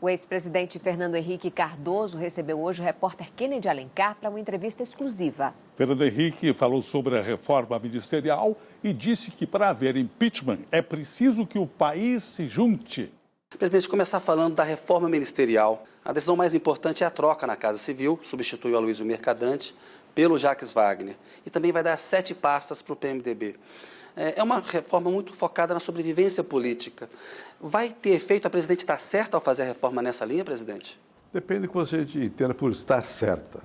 O ex-presidente Fernando Henrique Cardoso recebeu hoje o repórter Kennedy Alencar para uma entrevista exclusiva. Fernando Henrique falou sobre a reforma ministerial e disse que para haver impeachment é preciso que o país se junte. Presidente, começar falando da reforma ministerial. A decisão mais importante é a troca na Casa Civil, substitui o Aloysio Mercadante pelo Jacques Wagner. E também vai dar 7 pastas para o PMDB. É uma reforma muito focada na sobrevivência política. Vai ter efeito? A presidente está certa ao fazer a reforma nessa linha, presidente? Depende do que você entenda por estar certa.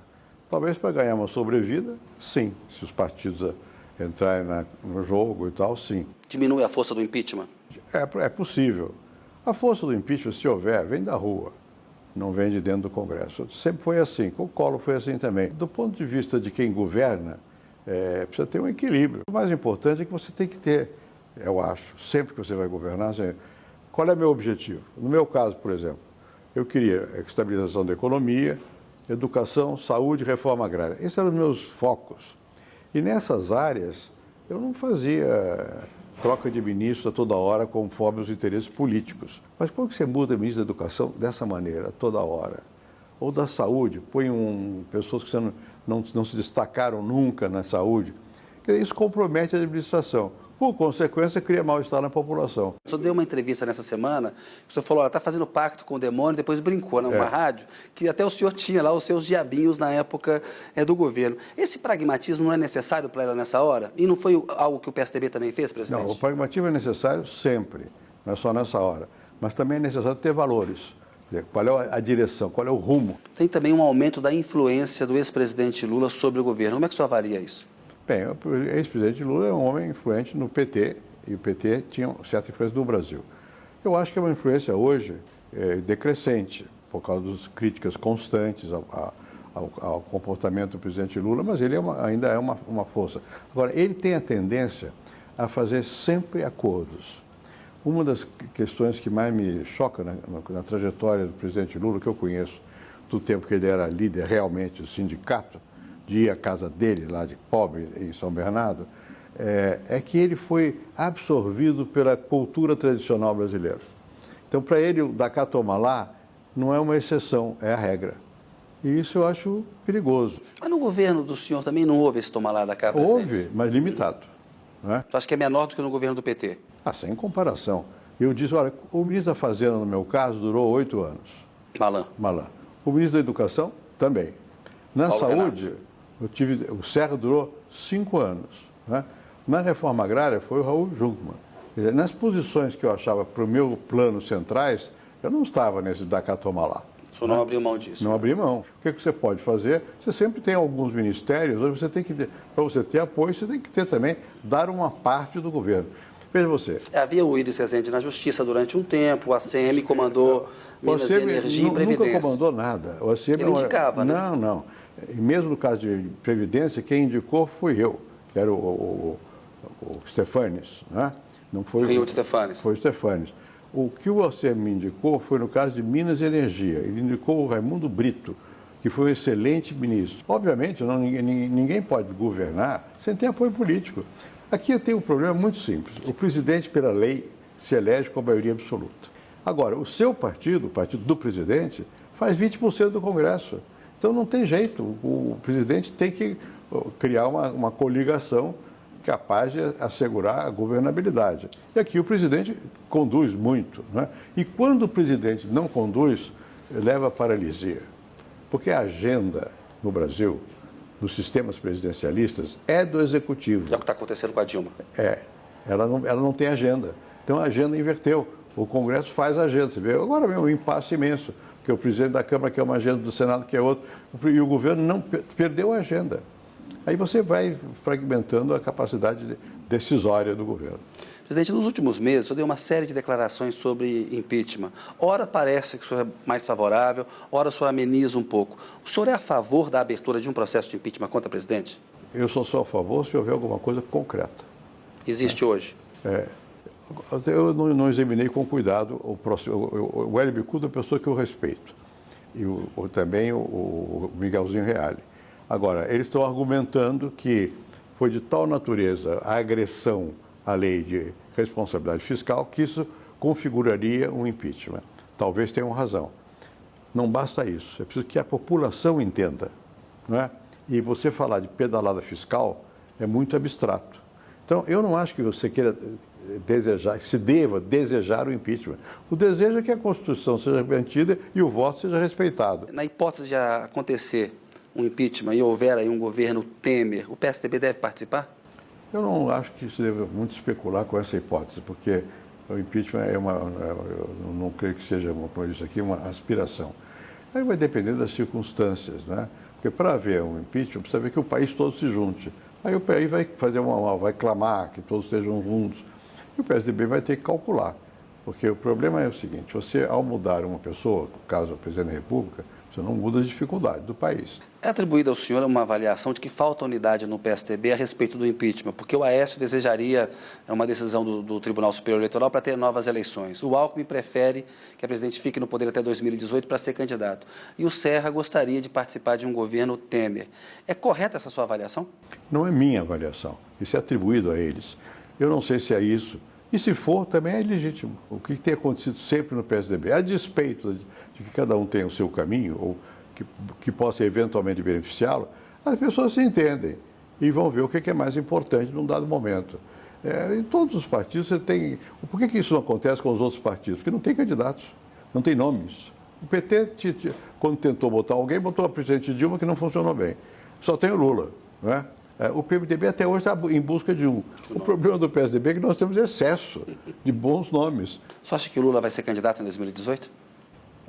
Talvez para ganhar uma sobrevida, sim. Se os partidos entrarem no jogo e tal, sim. Diminui a força do impeachment? É possível. A força do impeachment, se houver, vem da rua, não vem de dentro do Congresso. Sempre foi assim, com o Collor foi assim também. Do ponto de vista de quem governa, precisa ter um equilíbrio. O mais importante é que você tem que ter, eu acho, sempre que você vai governar, qual é o meu objetivo? No meu caso, por exemplo, eu queria a estabilização da economia, educação, saúde e reforma agrária. Esses eram os meus focos. E nessas áreas, eu não fazia troca de ministro a toda hora conforme os interesses políticos. Mas quando você muda o ministro da Educação dessa maneira, a toda hora, ou da saúde, põe pessoas que não se destacaram nunca na saúde, isso compromete a administração. Por consequência, cria mal-estar na população. O senhor deu uma entrevista nessa semana, o senhor falou, ela está fazendo pacto com o demônio, depois brincou numa rádio, que até o senhor tinha lá os seus diabinhos na época do governo. Esse pragmatismo não é necessário para ela nessa hora? E não foi algo que o PSDB também fez, presidente? Não, o pragmatismo é necessário sempre, não é só nessa hora. Mas também é necessário ter valores. Qual é a direção, qual é o rumo? Tem também um aumento da influência do ex-presidente Lula sobre o governo. Como é que o senhor avalia isso? Bem, o ex-presidente Lula é um homem influente no PT, e o PT tinha certa influência no Brasil. Eu acho que é uma influência hoje decrescente, por causa das críticas constantes ao comportamento do presidente Lula, mas ele ainda é uma força. Agora, ele tem a tendência a fazer sempre acordos. Uma das questões que mais me choca na trajetória do presidente Lula, que eu conheço do tempo que ele era líder realmente do sindicato, de ir à casa dele, lá de pobre, em São Bernardo, é que ele foi absorvido pela cultura tradicional brasileira. Então, para ele, o da cá toma lá não é uma exceção, é a regra. E isso eu acho perigoso. Mas no governo do senhor também não houve esse toma lá da cá, presidente? Houve, mas limitado. Não é? Tu acha que é menor do que no governo do PT? Sem comparação. Eu disse, olha, o ministro da Fazenda, no meu caso, durou 8 anos. Malan. O ministro da Educação, também. Na saúde, o Serra durou 5 anos. Né? Na reforma agrária, foi o Raul Jungmann. Quer dizer, nas posições que eu achava para o meu plano centrais, eu não estava nesse da cá toma lá. O senhor não abriu mão disso? Não abri mão. O que você pode fazer? Você sempre tem alguns ministérios, onde você tem que ter, para você ter apoio, você tem que ter também, dar uma parte do governo. Veja você. Havia o Iris Rezende na Justiça durante um tempo, o ACM comandou Minas e Energia e Previdência. Nunca comandou nada. O ACM ele indicava, né? Não. E mesmo no caso de Previdência, quem indicou fui eu, que era o Stefanes, né? Não foi o Stefanes. Foi o Stefanes. O que o ACM me indicou foi no caso de Minas e Energia. Ele indicou o Raimundo Brito, que foi um excelente ministro. Obviamente, ninguém pode governar sem ter apoio político. Aqui tem um problema muito simples. O presidente, pela lei, se elege com a maioria absoluta. Agora, o seu partido, o partido do presidente, faz 20% do Congresso. Então não tem jeito. O presidente tem que criar uma coligação capaz de assegurar a governabilidade. E aqui o presidente conduz muito, né? E quando o presidente não conduz, leva à paralisia. Porque a agenda no Brasil, nos sistemas presidencialistas, é do executivo. É o que está acontecendo com a Dilma. Ela não tem agenda. Então a agenda inverteu. O Congresso faz a agenda. Você vê agora mesmo um impasse imenso, porque o presidente da Câmara quer uma agenda, do Senado quer outra, e o governo não perdeu a agenda. Aí você vai fragmentando a capacidade decisória do governo. Presidente, nos últimos meses, o senhor deu uma série de declarações sobre impeachment. Ora parece que o senhor é mais favorável, ora o senhor ameniza um pouco. O senhor é a favor da abertura de um processo de impeachment contra o presidente? Eu sou só a favor se houver alguma coisa concreta. Existe hoje? Eu não examinei com cuidado o Hélio Bicudo é uma pessoa que eu respeito. E também o Miguelzinho Reale. Agora, eles estão argumentando que foi de tal natureza a agressão à lei de responsabilidade fiscal que isso configuraria um impeachment. Talvez tenham razão. não basta isso. É preciso que a população entenda, não é? E você falar de pedalada fiscal é muito abstrato. Então, eu não acho que você queira desejar, que se deva desejar o impeachment. O desejo é que a Constituição seja mantida e o voto seja respeitado. Na hipótese de acontecer um impeachment e houver aí um governo Temer, o PSDB deve participar? Eu não acho que se deve muito especular com essa hipótese, porque o impeachment eu não creio que seja, como eu disse aqui, uma aspiração. Aí vai depender das circunstâncias, né? Porque para haver um impeachment, precisa ver que o país todo se junte. Aí o país vai fazer vai clamar que todos estejam juntos. E o PSDB vai ter que calcular. Porque o problema é o seguinte, você ao mudar uma pessoa, no caso o presidente da República, você não muda as dificuldades do país. É atribuída ao senhor uma avaliação de que falta unidade no PSDB a respeito do impeachment, porque o Aécio desejaria uma decisão do Tribunal Superior Eleitoral para ter novas eleições. O Alckmin prefere que a presidente fique no poder até 2018 para ser candidato. E o Serra gostaria de participar de um governo Temer. É correta essa sua avaliação? Não é minha avaliação. Isso é atribuído a eles. Eu não sei se é isso. E se for, também é legítimo. O que tem acontecido sempre no PSDB, a despeito de que cada um tenha o seu caminho, ou que possa eventualmente beneficiá-lo, as pessoas se entendem e vão ver o que é mais importante num dado momento. Em todos os partidos você tem... Por que isso não acontece com os outros partidos? Porque não tem candidatos, não tem nomes. O PT, quando tentou botar alguém, botou a presidente Dilma, que não funcionou bem. Só tem o Lula, não é? O PMDB até hoje está em busca de um. O problema do PSDB é que nós temos excesso de bons nomes. Você acha que o Lula vai ser candidato em 2018?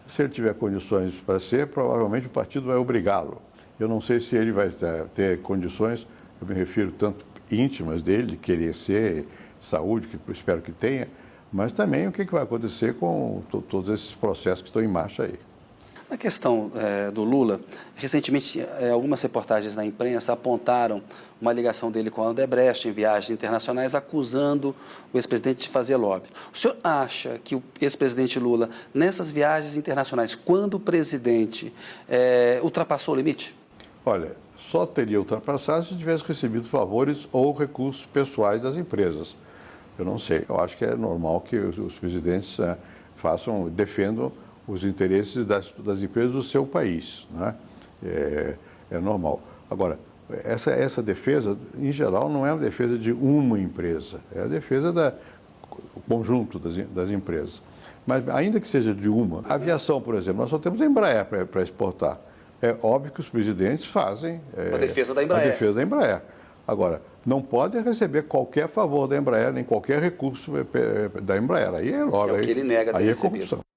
Se ele tiver condições para ser, provavelmente o partido vai obrigá-lo. Eu não sei se ele vai ter condições, eu me refiro tanto íntimas dele, de querer ser, saúde, que eu espero que tenha, mas também o que vai acontecer com todos esses processos que estão em marcha aí. Na questão do Lula, recentemente algumas reportagens na imprensa apontaram uma ligação dele com a Odebrecht em viagens internacionais, acusando o ex-presidente de fazer lobby. O senhor acha que o ex-presidente Lula, nessas viagens internacionais, quando presidente, ultrapassou o limite? Olha, só teria ultrapassado se tivesse recebido favores ou recursos pessoais das empresas. Eu não sei, eu acho que é normal que os presidentes defendam os interesses das empresas do seu país, né? É normal. Agora, essa defesa, em geral, não é uma defesa de uma empresa, é a defesa do conjunto das empresas. Mas, ainda que seja de uma, a aviação, por exemplo, nós só temos a Embraer para exportar. É óbvio que os presidentes fazem a defesa da Embraer. A defesa da Embraer. Agora, não pode receber qualquer favor da Embraer, nem qualquer recurso da Embraer. Aí é óbvio. É o que ele nega de aí receber. É corrupção.